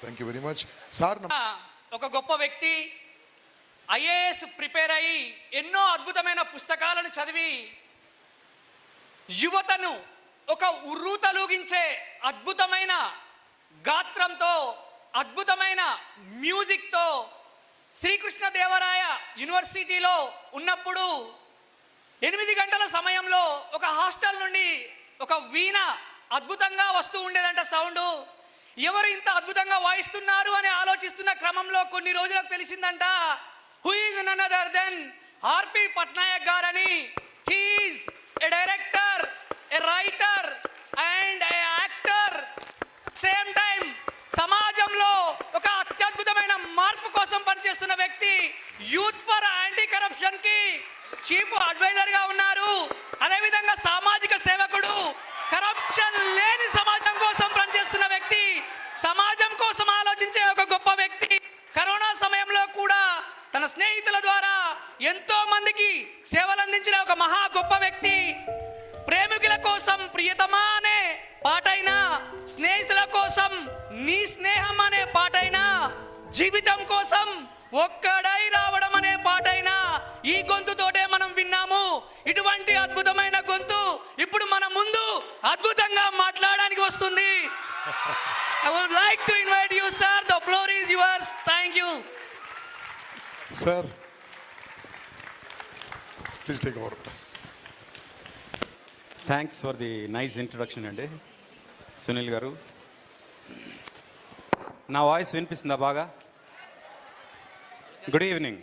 Thank you very much sir. ఒక గొప్ప వ్యక్తి ఐఏఎస్ ప్రిపేర్ అయ్యి ఎన్నో అద్భుతమైన పుస్తకాలను చదివి యువతను ఒక ఉర్రూతలూగించే అద్భుతమైన గాత్రంతో అద్భుతమైన మ్యూజిక్తో శ్రీకృష్ణదేవరాయ యూనివర్సిటీలో ఉన్నప్పుడు 8 గంటల సమయంలో ఒక హాస్టల్ నుండి ఒక వీణ అద్భుతంగా వస్తూ ఉండేదంట సౌండ్. ఎవరు ఇంత అద్భుతంగా వాయిస్తున్నారు అని ఆలోచిస్తున్న క్రమంలో కొన్ని రోజులకు తెలిసిందంట who is none other than R P Patnaik గారని. He is a director, a writer and a actor. Same time సమాజంలో ఒక అత్యద్భుతమైన మార్పు కోసం పనిచేస్తున్న వ్యక్తి. యూత్ ఫర్ యాంటీ కరప్షన్ కి చీఫ్ అడ్వైజర్ గా ఉన్నారు. అదేవిధంగా సామాజిక సేవకుడు, కరప్షన్ లేని సమాజం కోసం పనిచేస్తున్న వ్యక్తి, సమాజం కోసం ఆలోచించే ఒక గొప్ప వ్యక్తి. కరోనా సమయంలో కూడా తన స్నేహితుల ద్వారా ఎంతో మందికి సేవలు అందించిన ఒక మహా గొప్ప వ్యక్తి. ప్రేమికుల కోసం ప్రియతమా అనే పాటైనా, స్నేహితుల కోసం నీ స్నేహం అనే పాటైనా, జీవితం కోసం ఒక్కడై రావడం అనే పాటైనా ఈ గొంతుతోటే మనం విన్నాము. ఇటువంటి అద్భుతమైన గొంతు ఇప్పుడు మన ముందు అద్భుతంగా మాట్లాడడానికి వస్తుంది. I would like to invite you, sir. The floor is yours. Thank you. Sir, please take over. Thanks for the nice introduction అండి సునీల్ గారు. నా వాయిస్ వినిపిస్తుందా బాగా? Good evening.